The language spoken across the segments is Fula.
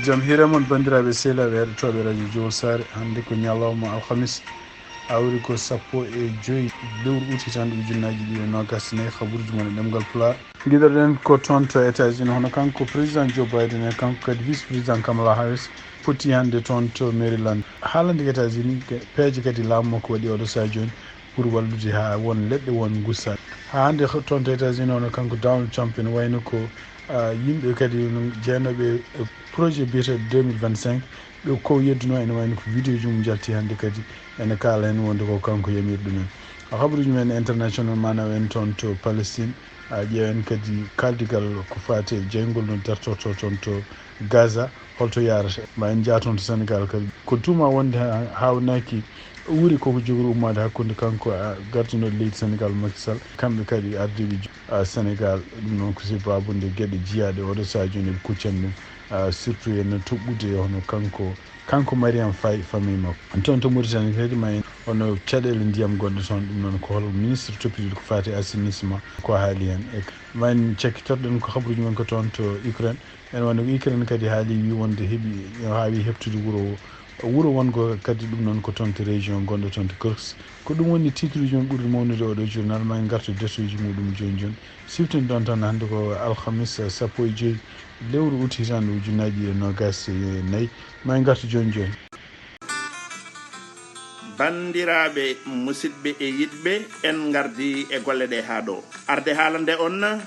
jam hiramon bandiraɓe sehlaɓe heɗotoɓe radio Jowol Sare hande ko ñalawma alhamis awri ko 15 lewru août hitande ujunnaji ɗiɗi e nogas nayyi haɓuruji mon e ɗemgal Pulaar guiɗoɗen ko toon to États-Unis hono kanko président Joe Biden e kanko kadi vice président Kamala Harris poti hande toon to Maryland haalande ko États-Unis peeje kadi laamu makko waɗi oɗo saha joni pour wallude ha won leɗɗe won gussa ha hande toon to États-Unis hono kanko Donald Trump ene wayno ko yimɓe kadi jeenoɓe projet biyeteɗo 2025 ɓe ko yedduno ene wayno ko vidéo ji mum jalti hande kadi ene kaala hen wonde ko kanko yamirɗo ɗumen habaruji men international manam en toon to Palestine ƴeewen kadi kaldigal ko fati e jeygol no dartoto toon to Gaza holto yarata ma en jaa toon to Sénégal kadi ko tuma wonde hawnaki wuuri koko jogori ummade hakkude kanko gardunoɗo leydi Sénégal Macky Sall kamɓe kadi ardiɓe Sénégal ɗum noon ko sibabude gueɗe jiyaɗe oɗo saha joni ɓe kuccani ɗum surtout ene toɓɓude hono kanko Mariame Faye famille makko toon to Mauritanie kadi ma en hono caɗele ndiyam gonɗe toon ɗum noon ko hol ministre toppitiɗo ko fati assainissement ko haali hen e ma en cakkitoɗen ko habaruji men ko toon to Ukraine ene wonde ko Ukraine kadi haali wi wonde heeɓi hawi heptude wuuro wongo kadi ɗum noon ko toon to région gonɗo toon to Kursk ko ɗum woni titre uji men ɓurɗo mawnude oɗo journal ma en gartu détail muɗum joni siftini ɗon tan hande ko alhamis 15 lewru août hitande ujunnaji e nogas e nayyi ma en gartu joni bandiraɓe musidɓe e yiɗɓe en gardi e golle ɗe ha ɗo arde haalande on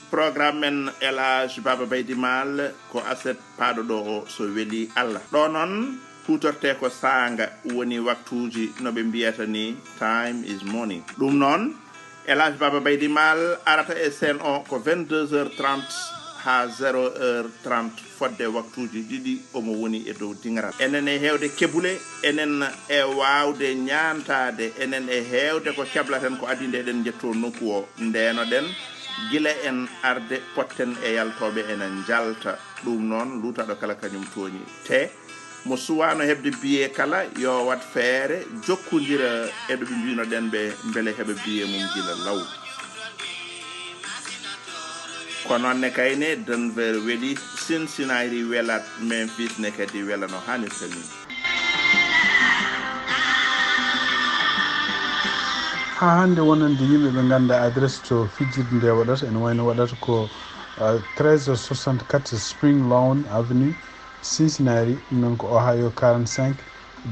programme men Elhadji Baba Baydy Mal ko aset paaɗo ɗo o so weeli Allah ɗo noon hutorte ko sanga woni waktuji no ɓe mbiyata ni time is money ɗum noon Elhadji Baba Baydy Mal arata e scène o ko 22h30 ha 0h30 fodde waktuji ɗiɗi omo woni e dow dingaral enen e hewde kebule enen e wawde ñantade enen e hewde ko keblaten ko adi nde eɗen jetto nokku o ndenoɗen gila en arde potten e yaltoɓe enen jalta ɗum noon lutaɗo kala kañum tooñi te mo suwano hebde biye kala yo wat feere jokkodira eɓe ɓe mbinoɗen ɓe beele heɓa biye mum gila law ko noonne kayne Denver weeli Cincinnati welat Memphis ne kadi wela no hannirta ni ha hande wonande yimɓe ɓe ganda adresse to fijirde nde waɗata ene wayno waɗata ko 1364 Spring Lawn Avenue Cincinnati ɗum noon ko Ohio 45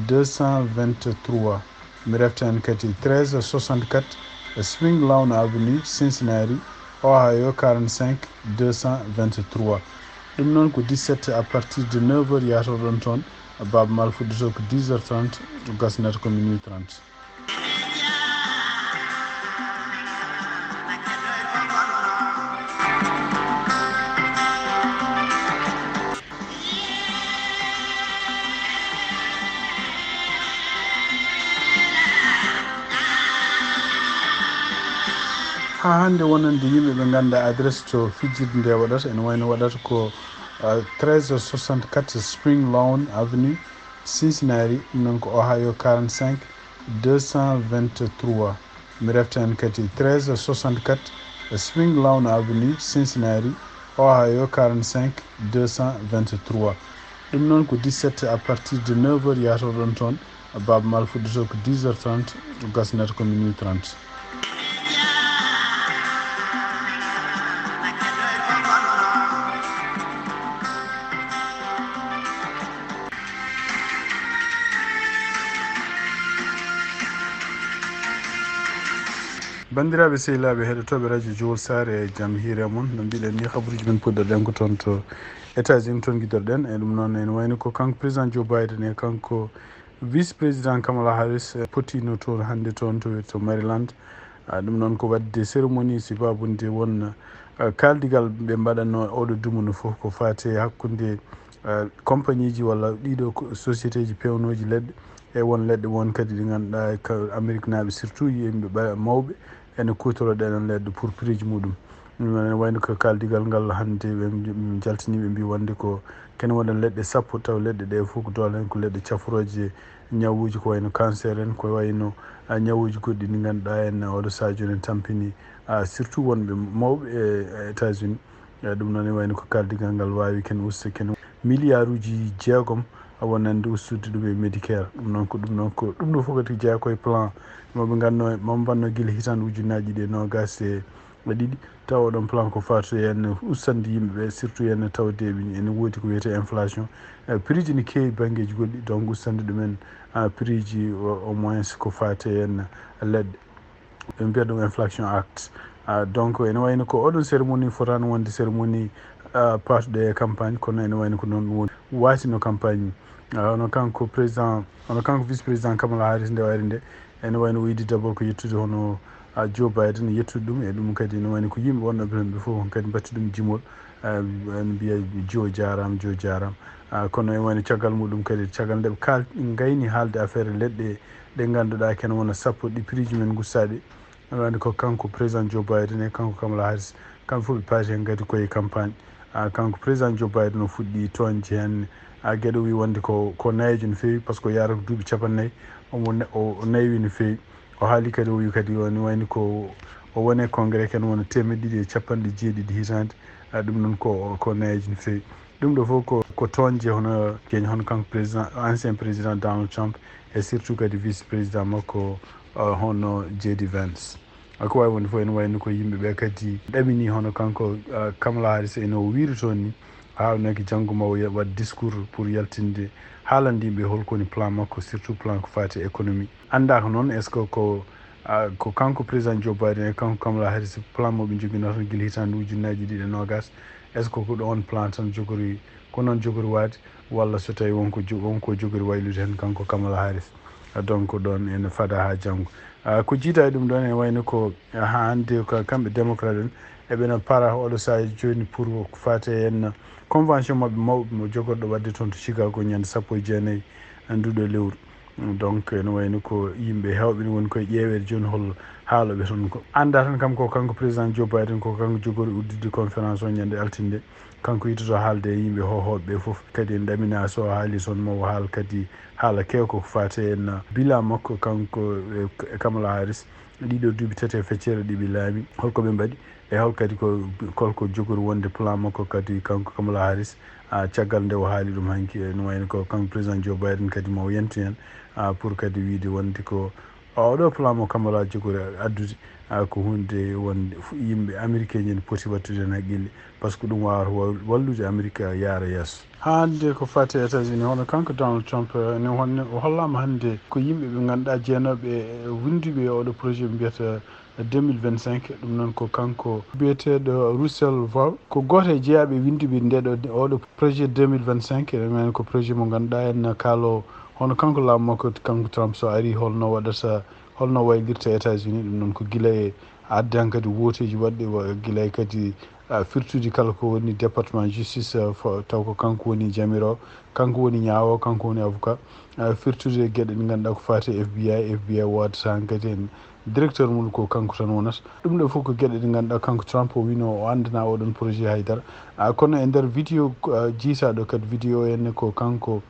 223 mi reftani kadi 1364 Spring Lawn Avenue Cincinnati Ohio 45 223 ɗum noon ko 17 à partir de 9h yatoɗon toon Baba Mal fuɗɗoto ko 10h30 gasnata ko minuit 30 ha hande wonande yimɓe ɓe ganda adresse to fijirde nde waɗata ene wayno waɗata ko 1364 Spring Lawn Avenue Cincinnati ɗum noon ko Ohio 45 223 mi reftani kadi 1364 Spring Lawn Avenue Cincinnati Ohio 45 223 ɗum noon ko 17 à partir de 9h yatoɗon toon Baba Mal fuɗɗoto ko 10h30 gasnata ko minuit 30 bandiraɓe sehilaɓe heɗotoɓe radio Jowol Sare e jaam hiire mon no mbiɗen ni habaruji men puɗɗorɗen ko toon to États-Unis toon guiɗorɗen e ɗum noon ene wayno ko kanko président Joe Biden e kanko vice président Kamala Harris potino toon hande toon to Maryland ɗum noon ko wadde cérémonie sibabude won kaldigal ɓe mbaɗanno oɗo dumunu foof ko fate hakkude compagnie ji walla ɗiɗo société ji pewnoji leɗɗe e won leɗɗe won kadi ɗi ganduɗa ko Amérique naaɓe surtout yimɓe mawɓe ene kutoroɗe ɗen leɗɗe pour prix ji muɗum ɗum noon ene wayno ko kaldigal ngal hande ɓe jaltiniɓe mbi wonde ko kene waɗa leɗɗe 10 taw leɗɗe ɗe fof ko dole hen ko leɗɗe cafroje ñawuji ko wayno cancer en ko wayno ñawuji goɗɗi ɗi ganduɗa en oɗo saha joni en tampini surtout wonɓe mawɓe e États-Unis ɗum noon ene wayno ko kaldigal ngal wawi ken usta ken milliard uji jeegom wonande ustude ɗum e médicaire ɗum noon ko ɗum ɗo fof kadi jeeya koye plan moɓe ganno mamo mbanno guila hitande ujunnaji ɗe nogas e ɗiɗi taw oɗon plan ko fatu henne ustandi yimɓeɓe surtout henne tawdeɓe ene woodi ko wiyete inflation prix ji ne keewi banggueji goɗɗi donc ustandi ɗumen prix ji au moins ko fate henne leɗɗe ɓe mbiyat ɗum inflation act donc ene wayno ko oɗon cérémonie fotano wonde cérémonie patuɗe e campagne kono ene wayno ko noon woni wasino campagne hono kanko président hono kanko vice président Kamala Harris nde wayri nde ene wayno o yiɗi d'abord ko yettude hono Joe Biden yettude ɗum e ɗum kadi ne wayno ko yimɓe wonnoɓe ɓe fof kadi batti ɗum jimol ene mbiya Joe jarama kono ene wayno caggal muɗum kadi caggal nde ɓe gayni haalde affaire leɗɗe ɗe ganduɗa kene wona sappo ɗi prix ji men gussaɗi ene wayno ko kanko président Joe Biden e kanko Kamala Harris kamɓe fof ɓe paati hen kadi koye campagne kanko président Joe Biden o fuɗɗi toñde hen gueɗe o wi wonde ko nayejo no feewi par ce que o yarata ko duuɓi capannayyi o nayi no feewi o haali kadi o wi kadi ne wayno ko o wone congrès kene wona 270 hitande ɗum noon ko nayejo no feewi ɗum ɗo fof ko toñje hono keñi hono kanko président ancien président Donald Trump et surtout kadi vice président makko hono Jeudi ko wawi wonde fof ene wayno ko yimɓeɓe kadi ɗamini hono kanko Kamala Harris ene o wiritoon ni hawnaki janggo ma o waɗa discours pour yaltinde haalande yimɓe holkoni plan makko surtout plan ko fati économie andaka noon est ce que ko kanko président Joe Biden e kanko Kamala Harris plan moɓe joguino tan guila hitande ujunnaji ɗiɗi e nogas est ce que ko ɗon plan tan jogori ko noon jogori waade walla so tawi wonko jogori waylude hen kanko Kamala Harris donc ɗon ene faada ha janggo ko jiita e ɗum ɗon ene wayno ko ha hande ko kamɓe démocrate en eɓena para oɗo saha joni pour ko fate hen convention mabɓe mawɓe mo jogorɗo wadde toon to Chicago ñande 19 nduɗo lewru donc ene wayno ko yimɓe hewɓe ne woni koye ƴeewede joni hol haaloɓe toon ko anda tan kam ko kanko président Joe Biden ko kanko jogori uddide conférence o ñande altinde kanko yittoto haalde e yimɓe hohoɓeɓe foof kadi en ɗamina so haali toon mawo haal kadi haala kewko ko fate en bilan makko kanko Kamala Harris ɗiɗo duuɓi tati e feccere ɗiɓe laami holko ɓe mbaɗi e hol kadi kolko jogori wonde plan makko kadi kanko Kamala Harris caggal nde o haali ɗum hanki ne wayno ko kanko président Joe Biden kadi mo yentu hen pour kadi wiide wonde ko oɗo plan mo Kamala jogori addude ko hunde wonde yimɓe américain ñi ne poti wattude hen haqqille par ce que ɗum wawata wallude Amérique yaara yesso hande ko fati États-Unis hono kanko Donald Trump ne o hollama hande ko yimɓe ɓe ganduɗa jeenoɓe winduɓe oɗo projet ɓe mbiyata 2025 ɗum noon ko kanko biyeteɗo Russell Vol ko goto e jeeyaɓe winduɓe ndeɗo oɗo projet 2025 enen ko projet mo ganduɗa en kaalo hono kanko laamu makko kanko Trump so ari holno waɗata holno waylirta États-Unis ɗum noon ko guila e addan kadi woteji waɗɗe guila e kadi firtude kala ko woni département justice taw ko kanko woni jamiro kanko woni ñaawo kanko woni avocat firtude gueɗe ɗe ganduɗa ko fati FBI wadata kadi en directeur mum ko kanko tan wonata ɗum ɗo fof ko gueɗe ɗe ganduɗa kanko Trump o wino o andana oɗon projet haydara kono e nder vidéo jiitaɗo kadi vidéo henne ko kanko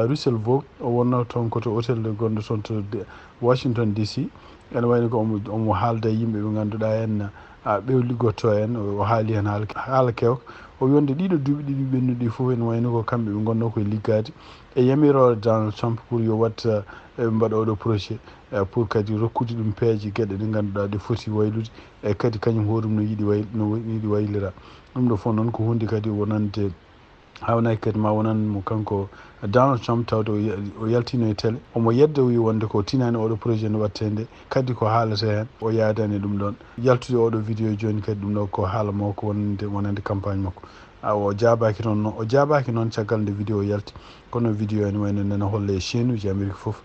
Russell Vogt o wonno toon koto hôtel gonɗo toon to Washington DC ene wayno ko omo haalda yimɓe ɓe ganduɗa hen ɓew liggotto en o haali hen haala kewka o wonde ɗiɗo duuɓi ɗiɗi ɓennuɗi fof ene wayno ko kamɓe ɓe gonno koye liggade e yamirore Donald Trump pour yo watta ɓe mbaɗa oɗo projet pour kadi rokkude ɗum peeje gueɗe ɗe ganduɗa ɗe foti waylude e kadi kañum hoɗum no yiiɗi waylira ɗum ɗo fof noon ko hunde kadi wonande hawnaki kadi ma wonan mo kanko Donald Trump tawde o yaltino e télé omo yedda wi wonde ko tinani oɗo projet no watte nde kadi ko haalata hen o yaadani ɗum ɗon yaltude oɗo vidéo joni kadi ɗum ɗo ko haala makko wonande campagne makko o jaabaki noon caggal nde vidéo yalti kono vidéo ene wayno nana holle chaine uji Amérique foof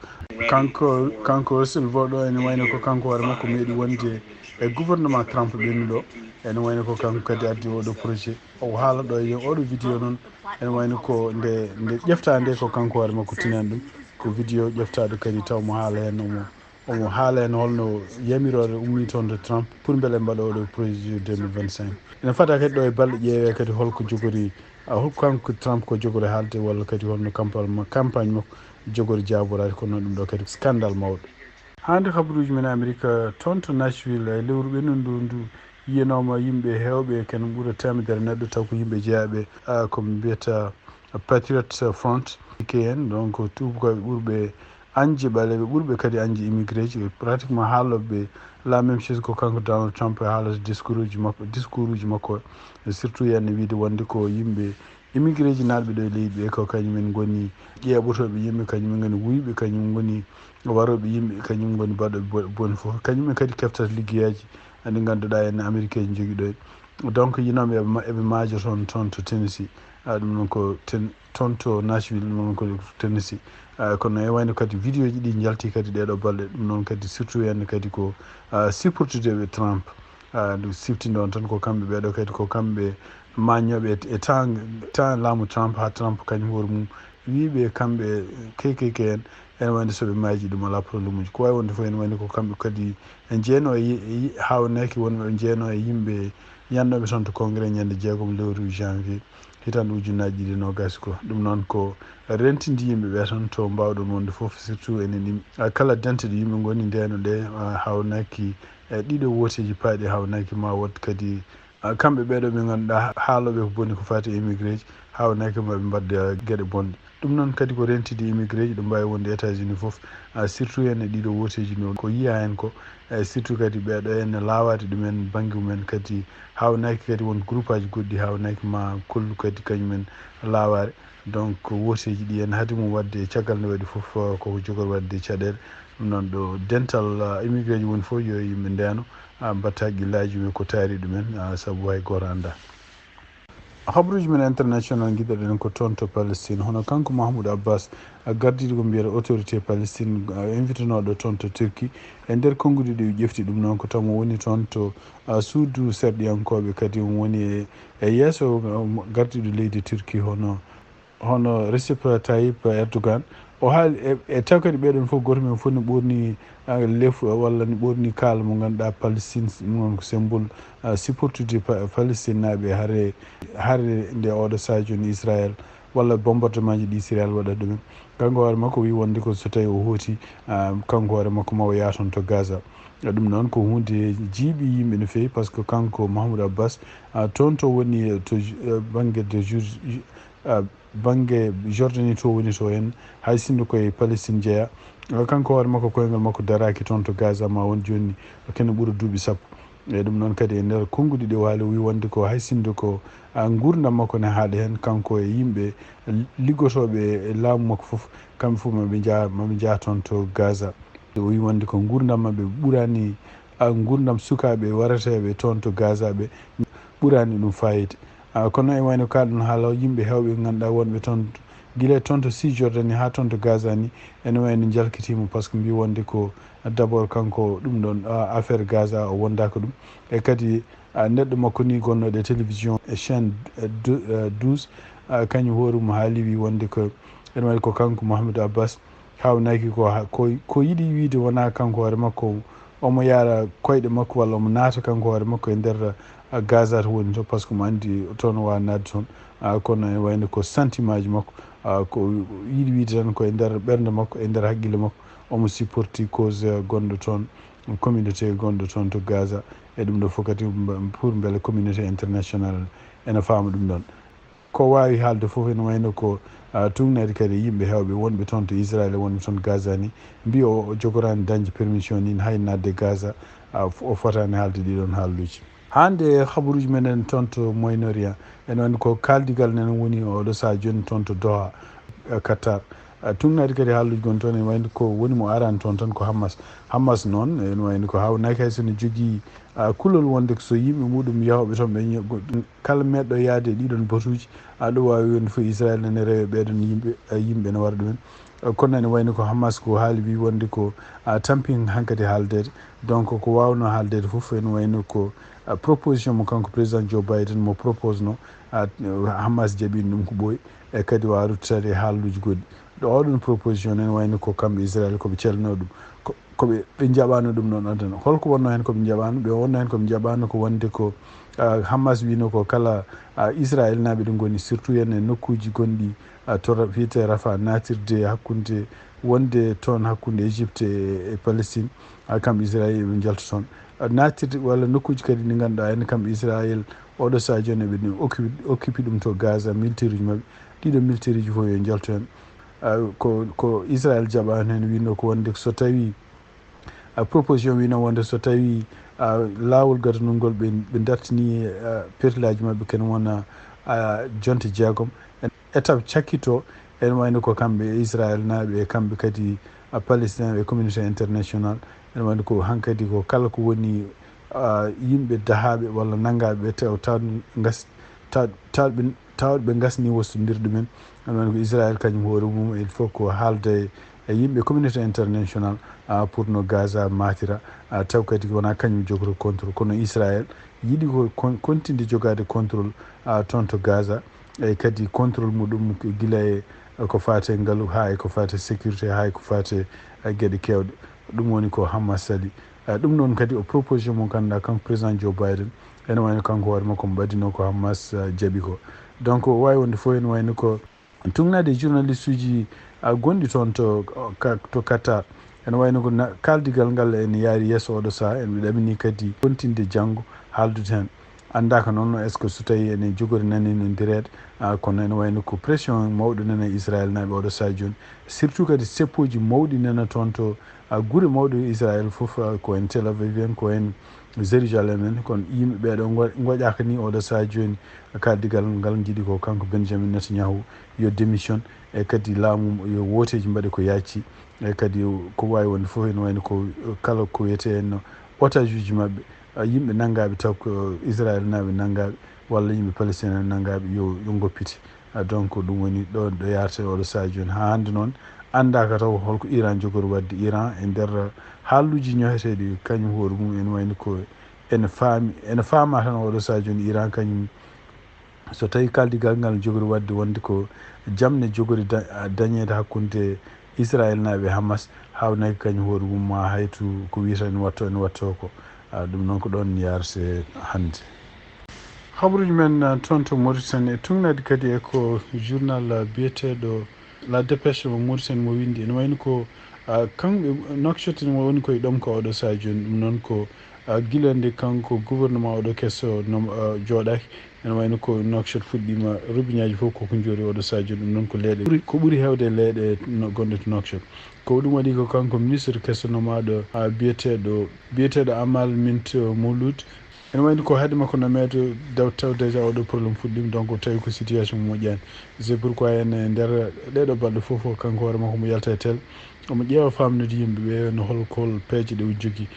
kanko Russell Vogt ene wayno ko kanko hoore makko meeɗi wonde e gouvernement Trump ɓennuɗo ene wayno ko kanko kadi addi oɗo projet o haala ɗo e oɗo vidéo noon ene wayno ko nde ƴefta nde ko kanko hoore makko tinani ɗum ko vidéo ƴeftaɗo kadi taw mo haala hen omo haala hen holno yamirore ummi toon to Trump pour beele mbaɗa oɗo projet 2025 ene fada kadi ɗo e balɗe ƴeewe kadi holko jogori holko kanko Trump ko jogori haalde walla kadi holno campagne makko jogori jaborade kono ɗum ɗo kadi scandale mawɗo hande habaruji men Amérique toon to Nashville e lewru ɓennudu ndu yiyanoma yimɓe hewɓe ken ɓuura temedere neɗɗo taw ko yimɓe jeeyaɓe koɓe mbiyata Patriot Front PKN donc tubakoɓe ɓurɓe anji ɓaleɓe ɓurɓe kadi anji immigré ji pratiquement haaloɓe la même chose ko kanko Donald Trump e haalata discours uji makko surtout yenno wiide wonde ko yimɓe immigré ji natɓe ɗo e leydi ɓe ko kañumen goni ƴeeɓotoɓe yimɓe kañumen goni wuyɓe kañum goni waroɓe yimɓe kañum goni baɗoɓe boni foof kañumen kadi keftata liggueyaji ɗi ganduɗa en amérique ji jogui ɗo donc yinoɓe eɓe maajo toon to Tennessee ɗum noon ko toon to Nashville ɗum noon ko Tennessee kono e wayno kadi vidéo ji ɗi jalti kadi ɗeɗo balɗe ɗum noon kadi surtout henne kadi ko supportudeɓe Trump ndu siftinde on tan ko kamɓe ɓeɗo kadi ko kamɓe mañoɓe e temps laamu Trump ha Trump kañum hoore mum wiɓe kamɓe KKK en ene wayde soɓe maaji ɗum ala probléme uji ko wawi wonde fof ene wayde ko kamɓe kadi e jeeno hawnaki wonɓe jeeno e yimɓe yannoɓe toon to congrès ñande 6 lewru janvier hitande ujunnaji ɗiɗi nogas ko ɗum noon ko rentinde yimɓeɓe tan to mbawɗon wonde foof surtout enen kala dente ɗo yimɓe goni ndeno ɗe hawnaki ɗiɗo woteji paaɗi hawnaki ma wod kadi kamɓe ɓeɗo ɓe ganduɗa haaloɓe ko boni ko fati immigré ji hawnaki maɓe mbadda gueɗe bonɗe ɗum noon kadi ko rentide immigré ji ɗo mbawi wonde États-Unis foof surtout henne ɗiɗo woteji no ko yiya hen ko surtout kadi ɓeɗo henne lawade ɗumen banggue mumen kadi hawnaki kadi won groupe aji goɗɗi hawnaki ma kollu kadi kañumen laware donc woteji ɗi hen haade mum wadde caggal nde waɗi foof koko jogori wadde caɗele ɗum noon ɗo dental immigré ji woni foof yo yimɓe ndeno mbatta haqqillaji ɓe ko taari ɗumen saabu hay goto anda habruji men international guiɗoɗen ko toon to Palestine hono kanko Mahmoud Abbas gardiɗo ko mbiyata autorité Palestine invitanoɗo toon to Turquie e nder konngudi ɗi ƴefti ɗum noon ko tawmo woni toon to suudu serɗiyankoɓe kadi woni e yeeso gardiɗo leydi Turquie hono Recep Tayyip Erdogan o haali e taw kadi ɓeɗon fof goto men fof ne ɓorni lefu walla ne ɓorni kaala mo ganduɗa Palestine ɗum noon ko symbole supportude Palestine naaɓe haare nde oɗo saha joni Israël walla bombardement ji ɗi Israël waɗat ɗumen kanko hoore makko wi wonde ko so tawi o hooti kanko hoore makko ma o yaa toon to Gaza ɗum noon ko hunde jiiɓi yimɓe no fewi par ce que kanko Mahmoud Abbas toon to woni to banggue de banggue Jordanie to woni to hen hay sinno koye Palestine jeeya kanko hoore makko koyngal makko daraki toon to Gaza ma won joni kene ɓuura duuɓi sappo e ɗum noon kadi e nder konngudi ɗi waali wi wonde ko hay sindo ko gurdam makko ne haaɗa hen kanko e yimɓe liggotoɓe e laamu makko foof kamɓe foof maɓe jaa toon to Gaza o wi wonde ko gurdam mabɓe ɓuurani gurdam sukaɓe warateɓe toon to Gaza ɓe ɓuurani ɗum fayide kono e wayno kalɗon haala yimɓe hewɓe ganduɗa wonɓe toon guila toon to Cisjordanie ha toon to Gaza ni ene wayno jalkitima par ce que mbi wonde ko d' abord kanko ɗum ɗon affaire Gaza o wondaka ɗum e kadi neɗɗo makko ni gonnoɗo e télévision e chaîne 12 kañum hoore mum haali wi wonde ko ene waɗi ko kanko Mouhamadou Abbas hawnaki ko yiɗi wiide wona kanko hoore makko omo yaara koyɗe makko walla omo naata kanko hoore makko e nder Gaza to woni to par ce que mo andi toon o wawa nadde toon kono e wayno ko sentiment ji makko ko yiɗi wiide tan ko e nder ɓernde makko e nder haqqille makko omo supporti cause gonɗo toon communauté gonɗo toon to Gaza e ɗum ɗo fof kadi pour beele communauté international ene faama ɗum ɗon ko wawi haalde foof ene wayno ko tugnade kadi yimɓe hewɓe wonɓe toon to Israël wonɓe toon Gaza ni mbi o jogorani dañde permission ni hay nadde Gaza o fotani haalde ɗiɗon haaluji hande habaruji menen toon to Moyen-Orient ene wayno ko kaldigal nen woni oɗo saaha joni toon to Doha Qatar tugnade kadi haaluji gon toon ene wayno ko woni mo arani toon tan ko Hamas noon ene wayno ko hawnaki hay sono jogui kulol wonde so yimɓe muɗum yahoɓe toon ɓe kala meɗɗo yaade ɗiɗon batuji aɗo wawi wonde fof Israël nene rewe ɓeɗon yimɓe ne wara ɗumen kono ene wayno ko Hamas ko haali wi wonde ko tampin hankkadi haaldede donc ko wawno haaldede foof ene wayno ko proposition mo kanko président Joe Biden mo propose no Hamas jaɓini ɗum ko ɓooyi e kadi wawa ruttade e haaluji goɗɗi ɗo oɗon proposition ene wayno ko kamɓe Israël koɓe calno ɗum koɓe jaɓano ɗum noon adana holko wonno hen koɓe jaɓano ɓe wonno hen koɓe jaɓano ko wonde ko Hamas wino ko kala Israël naɓe ɗo goni surtout yen e nokkuji gonɗi to wiyete Rafa natirde hakkude wonde toon hakkude Égypte e Palestine kamɓe Israël ɓe jalta toon natirde walla nokkuji kadi ɗi ganduɗa ene kamɓe Israël oɗo saaha joni ɓe occupé ɗum to Gaza militaire uji mabɓe ɗiɗo militaire ji fof yo jalto hen ko Israël jaɓani hen wino ko wonde so tawi proposition wino wonde so tawi laawol gatanugol ɓe dartini perlaji mabɓe ken wona jonte jeegom étape cakkito ene wayno ko kamɓe Israël naɓe e kamɓe kadi Palestine e communauté international ene wayno ko hankkadi ko kala ko woni yimɓe dahaɓe walla naggaɓe tawɓe gasni wostodirde ɗumen ene wayno ko Israël kañum hoore mum il faut ko haalda e yimɓe communauté international pour no Gaza matira taw kadi wona kañum jogoto contrôle kono Israël yiiɗi ko continue jogade contrôle toon to Gaza e kadi contrôle muɗum guila e ko fate ngaalu ha e ko fate sécurité ha e ko fate gueɗe kewɗe ɗum woni ko Hamas sali ɗum noon kadi o proposition mo ganduɗa kanko président Joe Biden ene wayno kanko hoore makko mo ɓadino ko Hamas jaaɓi ko donc o wawi wonde fof ene wayno ko tugnade journaliste uji gonɗi toon to Qatar ene wayno ko kaldigal ngal ene yaari yesso oɗo saaha en ɗamini kadi continde janggo haaldude hen andaka noon est ce que so tawi ene jogori nanene ndireede kono ene wayno ko pression mawɗo nana Israël naɓe oɗo saaha joni surtout kadi seppoji mawɗi nana toon to guure mawɗe Israël foof ko en Tel Aviv en ko en Jérusalem en kono yimɓe ɓeɗo goƴaka ni oɗo saaha joni kaldigal ngal jiiɗi ko kanko Benjamin Netanyahu yo démission e kadi laamu yo woteji mbaɗe ko yacci e kadi ko wawi wonde foof ene wayno ko kala ko wiyete en otage uji mabɓe yimɓe naggaɓe taw ko Israël naɓe naggaɓe walla yimɓe Palestine naggaɓe yo goppite donc ɗum woni ɗo yarate oɗo saaha joni ha hande noon andaka taw holko Iran jogori wadde Iran e nder haalluji ñoheteɗi kañum hoore mum ene wayno ko ene faama tan oɗo saaha joni Iran kañum so tawi kaldigal ngal jogori wadde wonde ko jamne jogori dañede hakkude Israël naɓe Hamas hawnaki kañum hoore mum ma haytu ko wiyata ene watto ko ɗum noon ko ɗon yarate hannde habaruji men toon to Mauritanie e tugnade kadi e ko journal biyeteɗo la dépêche mo Mauritanie mo windi ene wayno ko kamɓe Nouakchott mo woni koye ɗom ko oɗo saaha joni ɗum noon ko guilande kanko gouvernement oɗo kesso jooɗaki ene wayno ko Nouakchott fuɗɗima robiñaji fof koko joori oɗo saaha joni ɗum noon ko leyɗe ko ɓuuri hewde leyɗe gonɗe to Nouakchott ko ɗum waɗi ko kanko ministre kessonomaɗo biyeteɗo Amal Mint Mouloud ene wayno ko haade makko no meeɗo taw déjà oɗo probléme fuɗɗima donc tawi ko situation mo moƴƴani c'est pourquoi ene nder ɗeɗo balɗe fof kanko hoore makko mo yalta e tel omo ƴeewa famnude yimɓeɓe no hol peeje ɗe o jogui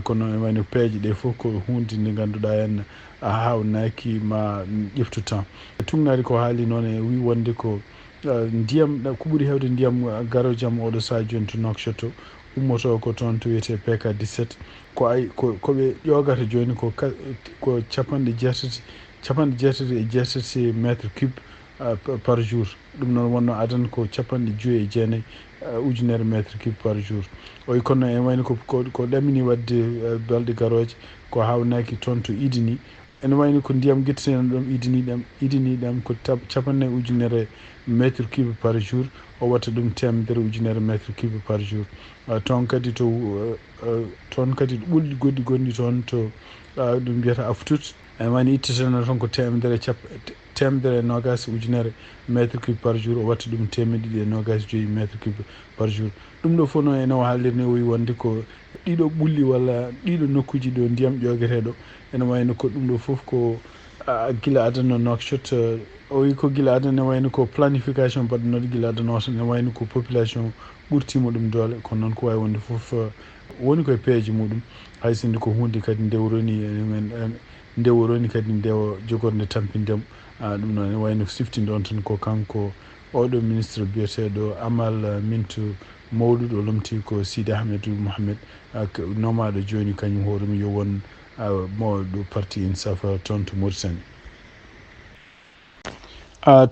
kono ene wayno peeje ɗe fof ko hunde nde ganduɗa hen hawnaki ma ƴeftu temps tugnade ko haali noon e wi wonde ko ndiyam ko ɓuuri hewde ndiyam garojam oɗo saaha joni to Nouakchott ummoto ko toon to wiyete PK 17 koɓe ƴogata joni ko capanɗe jeetati e jeetati métre cube par jour ɗum noon wonno adana ko capanɗe 5 ujunere métre cube par jour oyi kono en wayno ko ɗamini wadde balɗe garoje ko hawnaki toon to idini ene wayno ko ndiyam guetteten ɗum idiniɗam ko capannayyi ujunere métre cube par jour o watta ɗum temedere ujunere métre cube par jour toon kadi toon kadi ɗo ɓulɗi goɗɗi gonɗi toon to ɗum mbiyata Aout ene wayno itteteno toon ko temedere nogas ujunere métre cube par jour o watta ɗum 225 métre cube par jour ɗum ɗo fof noon ene o haaldiri ni o wi wonde ko ɗiɗo ɓulli walla ɗiɗo nokkuji ɗo ndiyam ƴogueteɗo ene wayno ko ɗum ɗo foof ko guila adana Nouakchott o wi ko guila adana ene wayno ko planification mbaɗanoɗo guila adana o ene wayno ko population ɓurtima ɗum doole kono noon ko wawi wonde foof woni koye peeje muɗum hay sinde ko hunde kadi ndewroni kadi ndewa jogorde tampindemo ɗum noon ene wayno siftinde on tan ko kanko oɗo ministre biyeteɗo Amal Mintu Mawlud o lomti ko Sidi Ahmed Mohamed nomaɗo joni kañum hoore mum yo won mawɗo parti INSAF toon to Mauritanie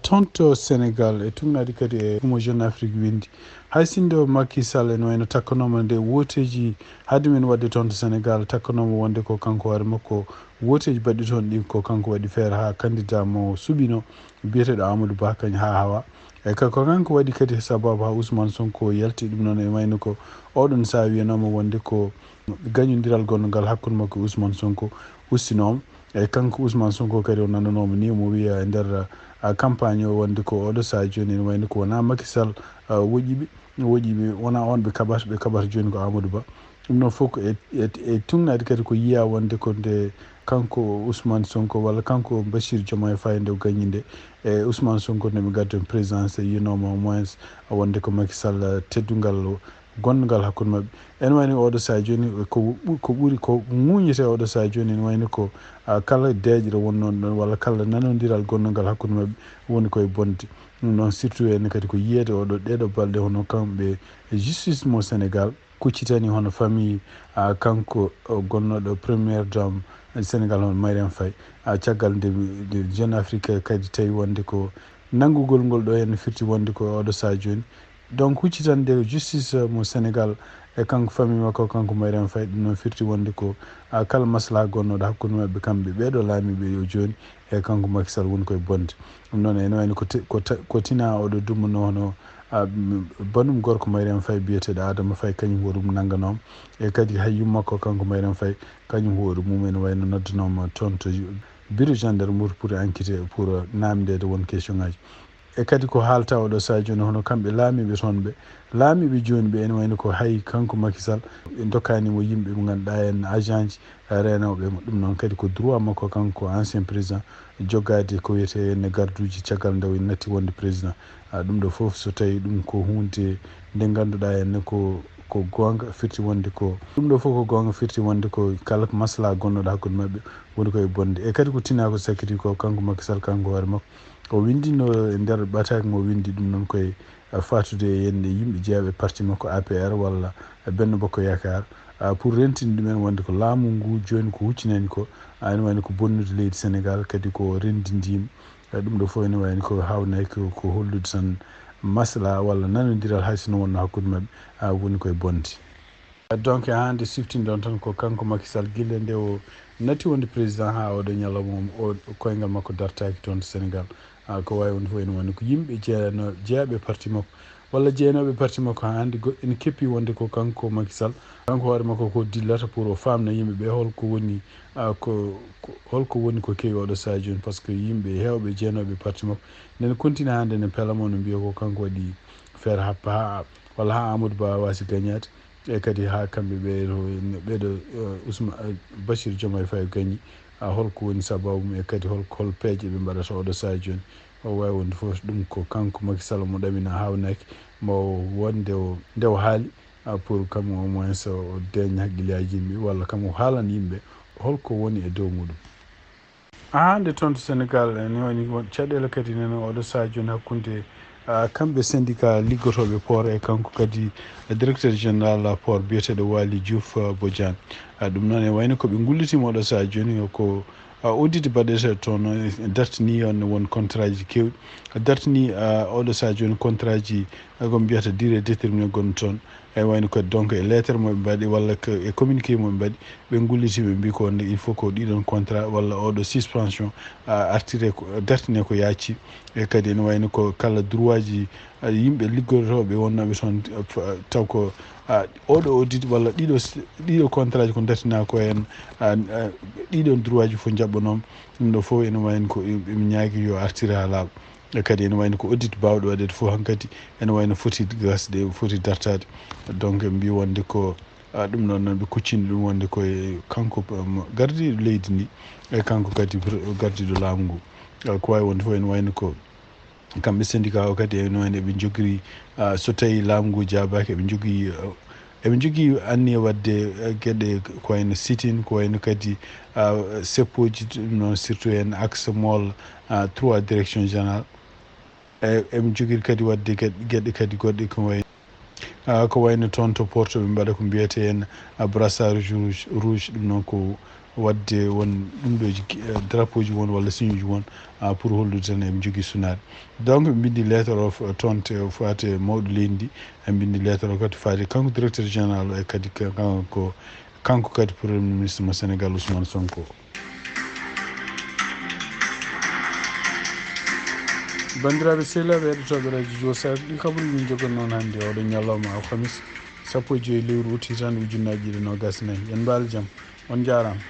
toon to Sénégal e tugnade kadi e mo Jeune Afrique windi hay sinde o Macky Sall ene wayno takkanoma nde woteji haade men wadde toon to Sénégal takkanoma wonde ko kanko hoore makko woteji baɗɗi toon ɗi ko kanko waɗi feere ha candidat mo suɓino biyeteɗo Amadou Ba kañ ha hawa e ko kanko waɗi kadi sababu ha Ousmane Sonko yalti ɗum noon e wayno ko oɗon sa wiyanoma wonde ko gañodiral gonnogal hakkude makko Ousmane Sonko ustinoma eyyi kanko Ousmane Sonko kadi o nananomo ni mo wiya e nder campagne o wonde ko oɗo saha joni ene wayno ko wona Macky Sall woƴiɓe wona on ɓe kaɓata joni ko Amadou Ba ɗum noon fof ko e tunnade kadi ko yiya wonde ko nde kanko Ousmane Sonko walla kanko Bachir Diomaye Faye nde gañi nde e Ousmane Sonko ndeɓe gaddi on présidence yinoma au moins wonde ko Macky Sall teddungal gongal hakkude mabɓe ene wayno oɗo saha joni ko ɓuuri ko ŋuñete oɗo saha joni ene wayno ko kala deeƴre wonnoon ɗon walla kala nanodiral gonnogal hakkude mabɓe woni koye bonde ɗum noon surtout ene kadi ko yiyede ɗeɗo balɗe hono kamɓe justice mo Sénégal kuccitani hono famille kanko gonnoɗo première dame Sénégal hono Mariame Faye caggal nde Jeune Afrique kadi tawi wonde ko nanggugol ngol ɗo henno firti wonde ko oɗo saha joni donc huccitande justice mo Sénégal e kanko famille makko kanko Mariame Faye ɗum noon firti wonde ko kala maslaha gonnoɗo hakkude mabɓe kamɓe ɓeɗo laamiɓe yo joni e kanko Macky Sall woni koye bonde ɗum noon ene wayno ko tina oɗo dummuno hono banum gorko Mariame Faye biyeteɗo Adama Faye kañum hoɗum nangganoma e kadi hay yummakko kanko Mariame Faye kañum hoɗo mum ene wayno noddanoma toon to bureau gendarmerie pour enquêter pour namdede won question ngaji e kadi ko haalta oɗo saha joni hono kamɓe laamiɓe toon ɓe laamiɓe joni ɓe ene wayno ko hay kanko Macky Sall ɓe dokkanimo yimɓe ɓe ganduɗa en agent ji renoɓe ɗum noon kadi ko droit makko kanko ancien président joggade ko wiyete henne garduji caggal nde natti wonde président ɗum ɗo foof so tawi ɗum ko hunde nde ganduɗa henne ko gonga firti wonde ko ɗum ɗo fof ko gonga firti wonde ko kala ko maslaha gonnoɗo hakkude mabɓe woni koye bonde e kadi ko tina ko sakiri ko kanko Macky Sall kanko hoore makko o windino e nder ɓataki mo windi ɗum noon koye fatude e yenne yimɓe jeeyaɓe parti makko APR walla Benno Bokk Yakar pour rentinde ɗumen wonde ko laamu ngu joni ko huccinani ko ene wayno ko bonnude leydi Sénégal kadi ko rendindima ɗum ɗo fof ene wayno ko hawnaki ko hollude tan maslaha walla nanodiral hay sino wonno hakkude mabɓe woni koye bonde donc hande siftinde on tan ko kanko Macky Sall guille nde o natti wonde président ha oɗo ñalawma o koyngal makko dartaki toon to Sénégal ko wawi wonde fof ene wayno ko yimɓe jeeyaɓe parti makko walla jeeyanoɓe parti makko hande ene keppi wonde ko kanko Macky Sall kanko hoore makko ko dillata pour o famna yimɓeɓe holko woni holko woni ko kewi oɗo saha joni par ce que yimɓe hewɓe jeeyanoɓe parti makko nene continue hande ne pelamo no mbiya ko kanko waɗi feere happa ha walla ha Amadou Ba wasi gagnade e kadi ha kamɓe ɓeɗo Bachir Diomaye Faye gañi holko woni sababu mum e kadi hol peeje ɓe mbaɗata oɗo saha joni o wawi wonde foof ɗum ko kanko Macky Sall mo ɗamina hawnaki mo wonde nde o haali pour kam au moins o deña haqqillaji yimɓe walla kam o haalana yimɓe holko woni e dow muɗum hande toon to Sénégal ene woni caɗele kadi nene oɗo saha joni hakkude kamɓe syndicat liggotoɓe port e kanko kadi directeur général port biyeteɗo Waly Diouf Bodiane ɗum noon e wayno koɓe gullitimo oɗo saha joni ko audit baɗete toon dartini on won contrat ji kewɗi dartini oɗo saha joni contrat ji ko mbiyata durée déterminé gonno toon e wayno kadi donc e lettre moɓe mbaɗi walla e communiqué moɓe mbaɗi ɓe gulliti ɓe mbi ko il faut ko ɗiɗon contrat walla oɗo suspension artire dartine ko yacci e kadi ene wayno ko kala droit ji yimɓe liggotoɓe wonnoɓe toon taw ko oɗo audit walla ɗiɗo contrat ji ko dartina ko hen ɗiɗon droit ji fof jaɓɓanom ɗum ɗo fof ene wayno ko ɓe ñaagui yo artire ha laaɓa e kadi ene wayno ko audit bawɗo waɗede fof hankkadi ene wayno foti gasde foti dartade donc ɓe mbi wonde ko ɗum ɗon noon ɓe kuccini ɗum wonde koye kanko gardiɗo leydi ndi e kanko kadi gardiɗo laamu ngu ko wawi wonde fof ene wayno ko kamɓe syndicat o kadi ene wayno eɓe jogori so tawi laamu ngu jabaki eɓe jogui anniya wadde gueɗe ko wayno sit-in ko wayno kadi seppoji ɗum noon surtout en axe mool 3 direction général eɓe jogui kadi wadde gueɗe kadi goɗɗe ko wayno toon to porto ɓe mbaɗa ko mbiyete hen brassard rouge ɗum noon ko wadde won ɗum ɗoji drapeau ji won walla signe ji won pour hollude tan eɓe jogui sunade donc ɓe bindi lettre o toon te fate mawɗo leydi ndi ɓe bindi lettre o kadi fate kanko directeur général e kadi kanko kadi premier ministre mo Sénégal Ousmane Sonko bandiraɓe sehlaɓe heɗotoɓe radio Jo Sar ɗi kabaru min jogon noon hannde oɗo ñalawma alhamis 15 lewru août hitande ujunnaje 2024 en mbaali jaam on jarama